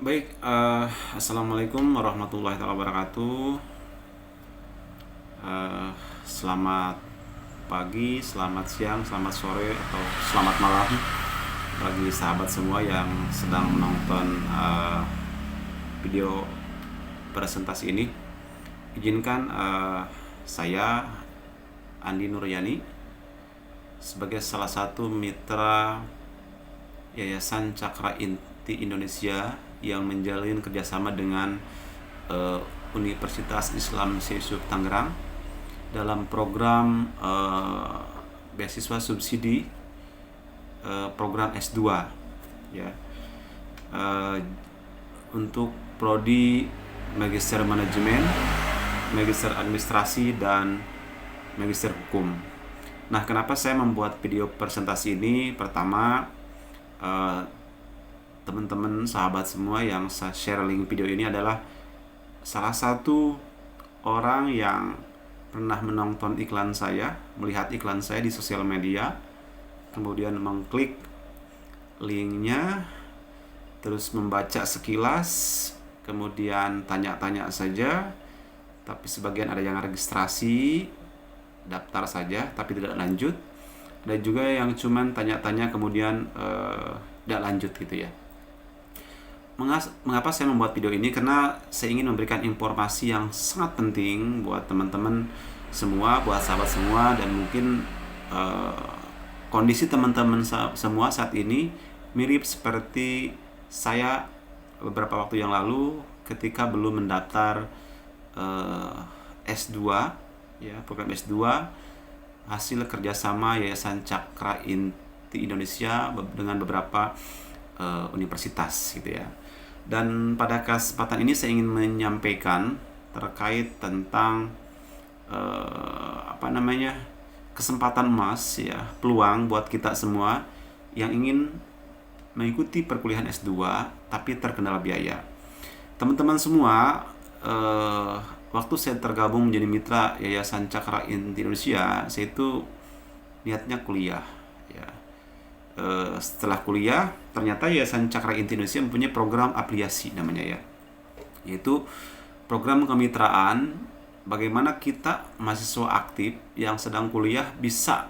Baik, assalamualaikum warahmatullahi wabarakatuh. Eh, Selamat pagi, selamat siang, selamat sore, atau selamat malam bagi sahabat semua yang sedang menonton video presentasi ini. Izinkan saya Andi Nuryani sebagai salah satu mitra Yayasan Cakra Inti Indonesia yang menjalin kerjasama dengan Universitas Islam Syekh Tangerang dalam program beasiswa subsidi program S2 ya, untuk prodi Magister Manajemen, Magister Administrasi, dan Magister Hukum. Nah, kenapa saya membuat video presentasi ini? Pertama, teman-teman sahabat semua yang saya share link video ini adalah salah satu orang yang pernah menonton iklan saya, melihat iklan saya di sosial media, kemudian mengklik linknya, terus membaca sekilas, kemudian tanya-tanya saja, tapi sebagian ada yang registrasi, daftar saja, tapi tidak lanjut. Ada juga yang cuman tanya-tanya kemudian tidak lanjut gitu ya. Mengapa saya membuat video ini? Karena saya ingin memberikan informasi yang sangat penting buat teman-teman semua, buat sahabat semua, dan mungkin kondisi teman-teman semua saat ini mirip seperti saya beberapa waktu yang lalu ketika belum mendaftar S2 ya, program S2 hasil kerjasama Yayasan Cakra Inti Indonesia dengan beberapa universitas gitu ya. Dan pada kesempatan ini saya ingin menyampaikan terkait tentang kesempatan emas ya, peluang buat kita semua yang ingin mengikuti perkuliahan S2 tapi terkendala biaya. Teman-teman semua, waktu saya tergabung menjadi mitra Yayasan Cakra Inti Indonesia, saya itu niatnya kuliah ya. Setelah kuliah, ternyata Yayasan Cakra Inti Indonesia mempunyai program afiliasi namanya ya, yaitu program kemitraan bagaimana kita mahasiswa aktif yang sedang kuliah bisa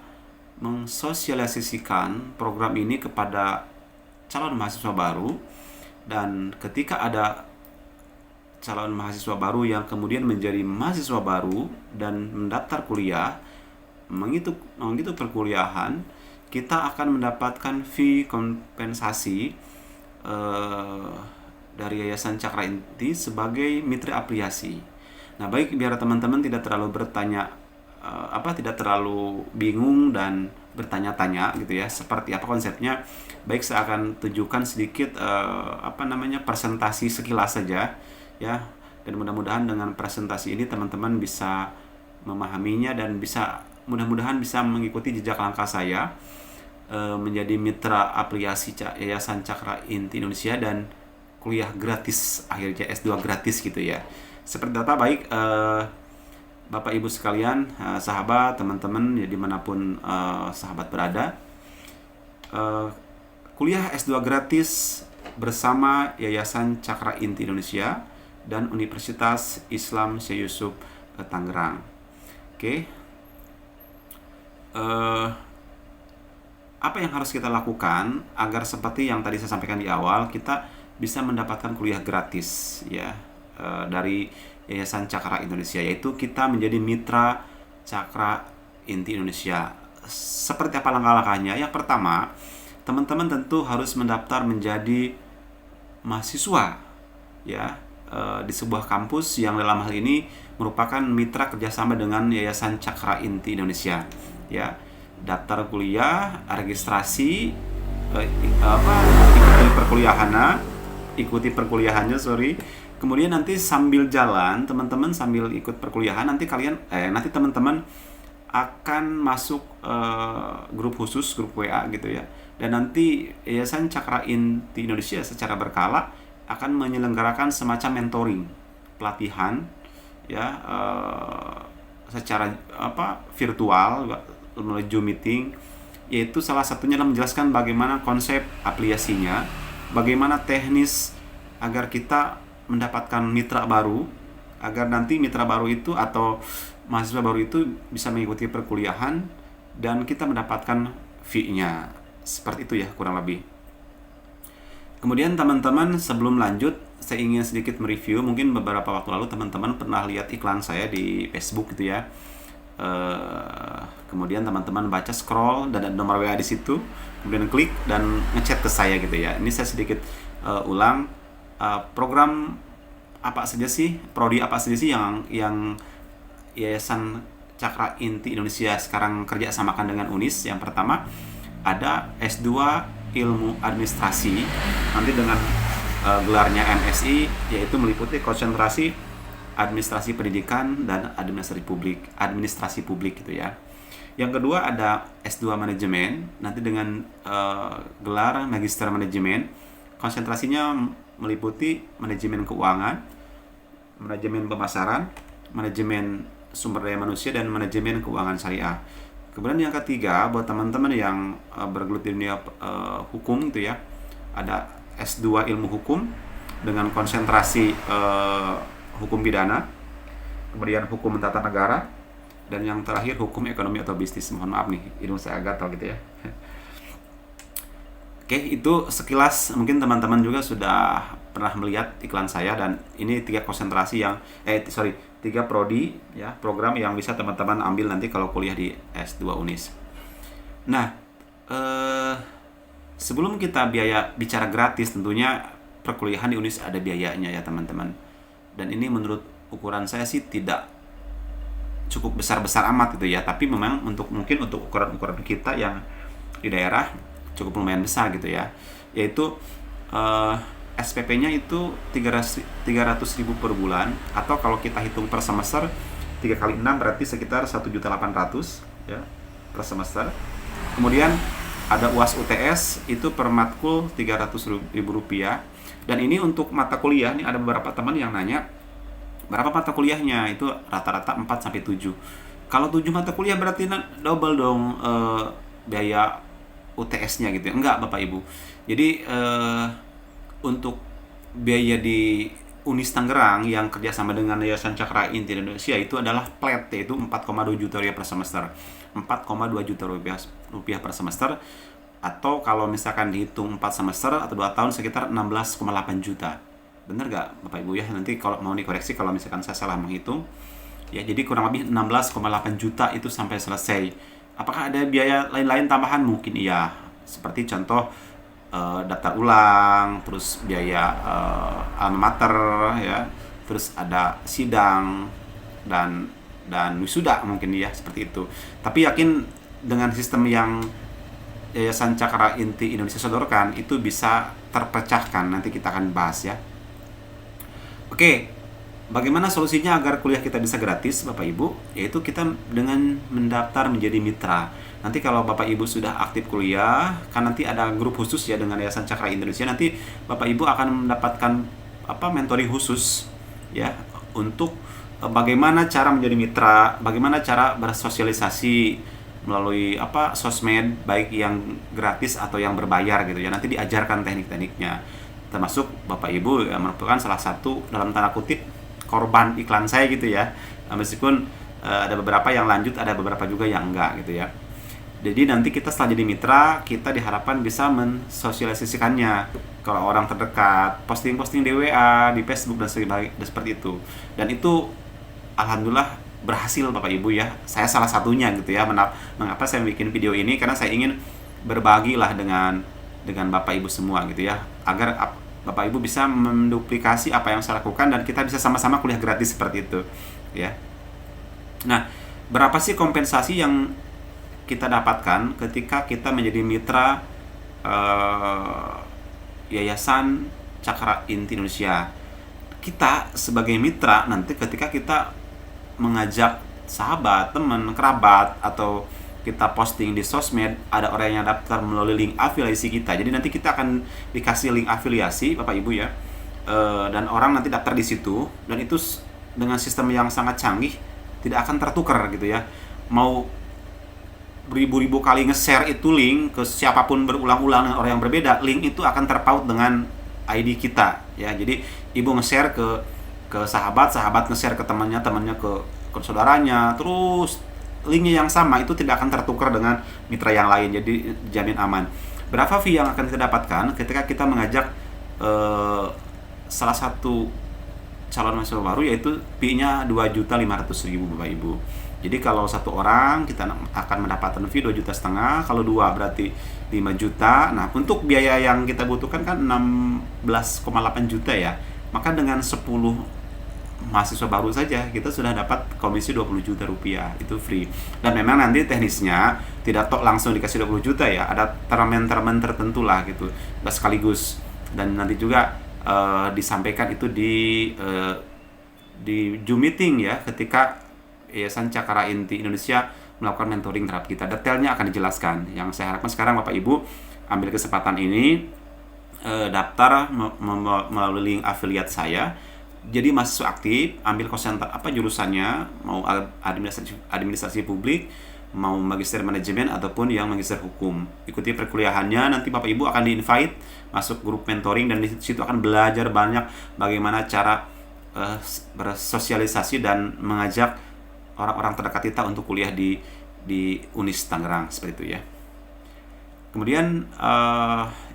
mensosialisasikan program ini kepada calon mahasiswa baru, dan ketika ada calon mahasiswa baru yang kemudian menjadi mahasiswa baru dan mendaftar kuliah, mengikuti perkuliahan, kita akan mendapatkan fee kompensasi dari Yayasan Cakra Inti sebagai mitra afiliasi. Nah, baik, biar teman-teman tidak terlalu tidak terlalu bingung dan bertanya-tanya gitu ya, seperti apa konsepnya. Baik, saya akan tunjukkan sedikit presentasi sekilas saja ya, dan mudah-mudahan dengan presentasi ini teman-teman bisa memahaminya dan mudah-mudahan bisa mengikuti jejak langkah saya menjadi mitra afiliasi Yayasan Cakra Inti Indonesia dan kuliah gratis, akhirnya S2 gratis gitu ya. Seperti apa? Baik, Bapak Ibu sekalian, sahabat, teman-teman ya dimanapun sahabat berada, kuliah S2 gratis bersama Yayasan Cakra Inti Indonesia dan Universitas Islam Syekh Yusuf Tangerang. Oke. Apa yang harus kita lakukan agar seperti yang tadi saya sampaikan di awal, kita bisa mendapatkan kuliah gratis ya dari Yayasan Cakra Indonesia, yaitu kita menjadi mitra Cakra Inti Indonesia. Seperti apa langkah-langkahnya? Yang pertama, teman-teman tentu harus mendaftar menjadi mahasiswa ya di sebuah kampus yang dalam hal ini merupakan mitra kerjasama dengan Yayasan Cakra Inti Indonesia ya. Daftar kuliah, registrasi, ikuti perkuliahannya. Kemudian nanti sambil jalan, teman-teman sambil ikut perkuliahan, nanti teman-teman akan masuk grup khusus, grup WA gitu ya. Dan nanti Yayasan Cakra Inti Indonesia secara berkala akan menyelenggarakan semacam mentoring, pelatihan ya, secara virtual melalui Zoom meeting, yaitu salah satunya adalah menjelaskan bagaimana konsep aplikasinya, bagaimana teknis agar kita mendapatkan mitra baru, agar nanti mitra baru itu atau mahasiswa baru itu bisa mengikuti perkuliahan dan kita mendapatkan fee-nya. Seperti itu ya kurang lebih. Kemudian teman-teman, sebelum lanjut saya ingin sedikit mereview. Mungkin beberapa waktu lalu teman-teman pernah lihat iklan saya di Facebook gitu ya. Kemudian teman-teman baca, scroll, dan ada nomor WA di situ, kemudian klik dan ngechat ke saya gitu ya. Ini saya sedikit ulang, program apa saja sih, prodi apa saja sih yang Yayasan Cakra Inti Indonesia sekarang kerja samakan dengan UNIS. Yang pertama ada S2 Ilmu Administrasi, nanti dengan gelarnya MSI, yaitu meliputi konsentrasi administrasi pendidikan dan administrasi publik gitu ya. Yang kedua ada S2 Manajemen, nanti dengan gelar Magister Manajemen, konsentrasinya meliputi manajemen keuangan, manajemen pemasaran, manajemen sumber daya manusia, dan manajemen keuangan syariah. Kemudian yang ketiga, buat teman-teman yang bergelut di dunia hukum gitu ya, ada S2 Ilmu Hukum dengan konsentrasi hukum pidana, kemudian hukum tata negara, dan yang terakhir hukum ekonomi atau bisnis. Mohon maaf nih, hidung saya gatal gitu ya. Oke, itu sekilas. Mungkin teman-teman juga sudah pernah melihat iklan saya, dan ini 3 konsentrasi yang tiga prodi ya, program yang bisa teman-teman ambil nanti kalau kuliah di S2 UNIS. Nah, sebelum kita bicara gratis, tentunya perkuliahan di UNIS ada biayanya ya teman-teman. Dan ini menurut ukuran saya sih tidak cukup besar-besar amat gitu ya, tapi memang mungkin untuk ukuran-ukuran kita yang di daerah cukup lumayan besar gitu ya, yaitu SPP-nya itu 300.000 per bulan, atau kalau kita hitung per semester 3 kali 6 berarti sekitar 1.800.000 ya per semester. Kemudian ada UAS UTS itu per matkul Rp300.000, dan ini untuk mata kuliah. Nih ada beberapa teman yang nanya berapa mata kuliahnya, itu rata-rata 4 sampai 7. Kalau 7 mata kuliah berarti double dong biaya UTS-nya gitu ya. Enggak Bapak Ibu. Jadi untuk biaya di UNIS Tangerang yang kerjasama dengan Yayasan Cakra Inti Indonesia itu adalah flat, yaitu 4,2 juta rupiah per semester. 4,2 juta rupiah per semester, atau kalau misalkan dihitung 4 semester atau 2 tahun sekitar 16,8 juta. Bener gak Bapak Ibu ya? Nanti kalau mau dikoreksi kalau misalkan saya salah menghitung. Ya, jadi kurang lebih 16,8 juta itu sampai selesai. Apakah ada biaya lain-lain tambahan? Mungkin iya. Seperti contoh daftar ulang, terus biaya alma mater ya, terus ada sidang dan wisuda mungkin ya, seperti itu. Tapi yakin dengan sistem yang Yayasan Cakra Inti Indonesia sodorkan itu bisa terpecahkan, nanti kita akan bahas ya. Oke, bagaimana solusinya agar kuliah kita bisa gratis Bapak Ibu? Yaitu kita dengan mendaftar menjadi mitra. Nanti kalau Bapak Ibu sudah aktif kuliah, kan nanti ada grup khusus ya dengan Yayasan Cakra Indonesia. Nanti Bapak Ibu akan mendapatkan mentoring khusus ya untuk bagaimana cara menjadi mitra, bagaimana cara bersosialisasi melalui sosmed, baik yang gratis atau yang berbayar gitu ya. Nanti diajarkan teknik-tekniknya. Termasuk Bapak Ibu yang merupakan salah satu dalam tanda kutip korban iklan saya gitu ya. Meskipun ada beberapa yang lanjut, ada beberapa juga yang enggak gitu ya. Jadi nanti kita setelah jadi mitra, kita diharapkan bisa mensosialisasikannya ke orang terdekat, posting-posting di WA, di Facebook dan seperti itu. Dan itu alhamdulillah berhasil Bapak Ibu ya. Saya salah satunya gitu ya. Mengapa saya bikin video ini? Karena saya ingin berbagilah dengan Bapak Ibu semua gitu ya, agar Bapak Ibu bisa menduplikasi apa yang saya lakukan dan kita bisa sama-sama kuliah gratis seperti itu ya. Nah, berapa sih kompensasi yang kita dapatkan ketika kita menjadi mitra Yayasan Cakra Inti Indonesia? Kita sebagai mitra nanti ketika kita mengajak sahabat, teman, kerabat, atau kita posting di sosmed, ada orang yang daftar melalui link afiliasi kita. Jadi nanti kita akan dikasih link afiliasi Bapak Ibu ya, dan orang nanti daftar di situ, dan itu dengan sistem yang sangat canggih, tidak akan tertukar gitu ya. Mau beribu-ribu kali nge-share itu link ke siapapun berulang-ulang dengan orang yang berbeda, link itu akan terpaut dengan ID kita. ya. Jadi ibu nge-share ke sahabat, sahabat nge-share ke temannya, temannya ke saudaranya, terus linknya yang sama itu tidak akan tertukar dengan mitra yang lain, jadi jamin aman. Berapa fee yang akan kita dapatkan ketika kita mengajak salah satu calon mahasiswa baru, yaitu fee-nya 2.500.000 Bapak Ibu. Jadi kalau satu orang kita akan mendapatkan fee 2,5 juta, kalau dua berarti 5 juta. Nah, untuk biaya yang kita butuhkan kan 16,8 juta ya. Maka dengan 10 mahasiswa baru saja kita sudah dapat komisi 20 juta rupiah, itu free. Dan memang nanti teknisnya tidak tok langsung dikasih 20 juta ya, ada termen-termen tertentu lah gitu, nggak sekaligus. Dan nanti juga disampaikan itu di Zoom meeting ya, ketika Yayasan Cakra Inti Indonesia melakukan mentoring terhadap kita. Detailnya akan dijelaskan. Yang saya harapkan sekarang Bapak Ibu ambil kesempatan ini, daftar melalui link afiliat saya. Jadi mahasiswa aktif, ambil jurusannya, mau administrasi publik, mau magister manajemen ataupun yang magister hukum. Ikuti perkuliahannya, nanti Bapak Ibu akan di-invite masuk grup mentoring, dan di situ akan belajar banyak bagaimana cara bersosialisasi dan mengajak orang-orang terdekat kita untuk kuliah di Unis Tangerang, seperti itu ya. Kemudian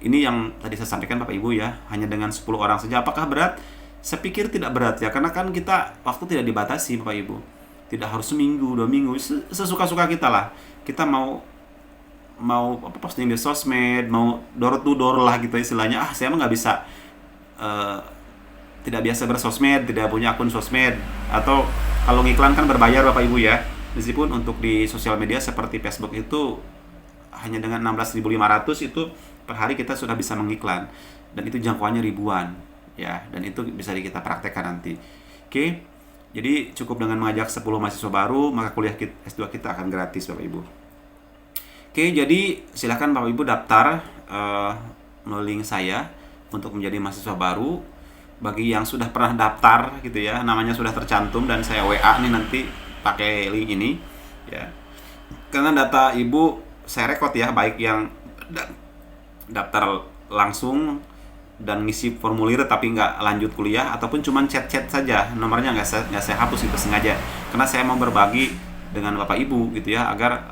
ini yang tadi saya sampaikan Bapak Ibu ya, hanya dengan 10 orang saja. Apakah berat? Saya pikir tidak berat ya, karena kan kita waktu tidak dibatasi Bapak Ibu. Tidak harus seminggu, 2 minggu, sesuka-suka kita lah. Kita mau posting di sosmed, mau door to door lah gitu istilahnya. Saya mah nggak bisa, tidak biasa bersosmed, tidak punya akun sosmed, atau kalau ngiklan kan berbayar Bapak Ibu ya. Meskipun untuk di sosial media seperti Facebook itu hanya dengan 16.500 itu per hari kita sudah bisa mengiklan, dan itu jangkauannya ribuan ya, dan itu bisa kita praktekkan nanti. Oke. Jadi cukup dengan mengajak 10 mahasiswa baru, maka kuliah S2 kita akan gratis Bapak Ibu. Oke, jadi silakan Bapak Ibu daftar melalui link saya untuk menjadi mahasiswa baru. Bagi yang sudah pernah daftar gitu ya, namanya sudah tercantum dan saya WA nih nanti pakai link ini ya. Karena data Ibu saya rekod ya, baik yang daftar langsung dan ngisi formulir tapi nggak lanjut kuliah, ataupun cuman chat-chat saja, nomornya nggak saya hapus itu sengaja, karena saya mau berbagi dengan Bapak Ibu gitu ya, agar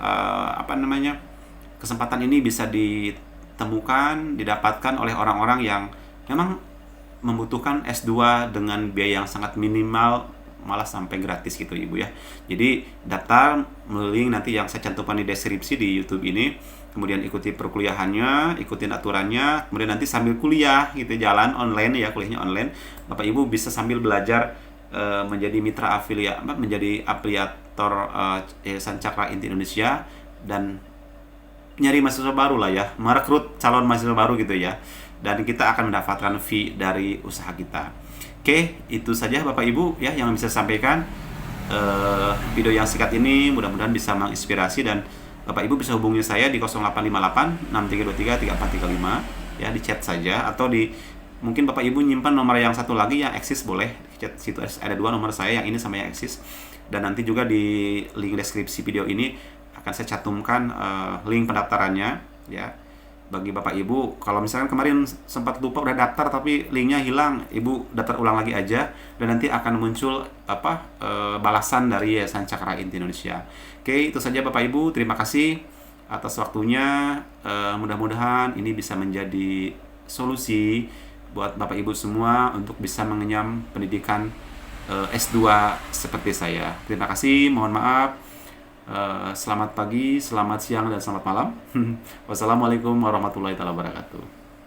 kesempatan ini bisa ditemukan, didapatkan oleh orang-orang yang memang membutuhkan S2 dengan biaya yang sangat minimal, malah sampai gratis gitu Ibu ya. Jadi daftar melalui link nanti yang saya cantumkan di deskripsi di YouTube ini, kemudian ikuti perkuliahannya, ikutin aturannya, kemudian nanti sambil kuliah gitu, jalan online ya, kuliahnya online, Bapak Ibu bisa sambil belajar menjadi mitra afiliat, menjadi afiliator Yayasan Cakra Inti Indonesia, dan nyari mahasiswa baru lah ya, merekrut calon mahasiswa baru gitu ya, dan kita akan mendapatkan fee dari usaha kita. Oke, itu saja Bapak Ibu ya yang bisa sampaikan. Video yang singkat ini mudah-mudahan bisa menginspirasi, dan Bapak Ibu bisa hubungi saya di 0858 6323 3435 ya, di chat saja, atau mungkin Bapak Ibu nyimpan nomor yang satu lagi yang eksis, boleh chat situ, ada 2 nomor saya, yang ini sama yang eksis. Dan nanti juga di link deskripsi video ini akan saya cantumkan link pendaftarannya ya. Bagi Bapak Ibu, kalau misalkan kemarin sempat lupa udah daftar tapi linknya hilang, Ibu daftar ulang lagi aja, dan nanti akan muncul balasan dari Yayasan Cakra Inti Indonesia. Oke, itu saja Bapak Ibu, terima kasih atas waktunya. Mudah-mudahan ini bisa menjadi solusi buat Bapak Ibu semua untuk bisa mengenyam pendidikan S2 seperti saya. Terima kasih, mohon maaf. Selamat pagi, selamat siang, dan selamat malam. Wassalamualaikum warahmatullahi wabarakatuh.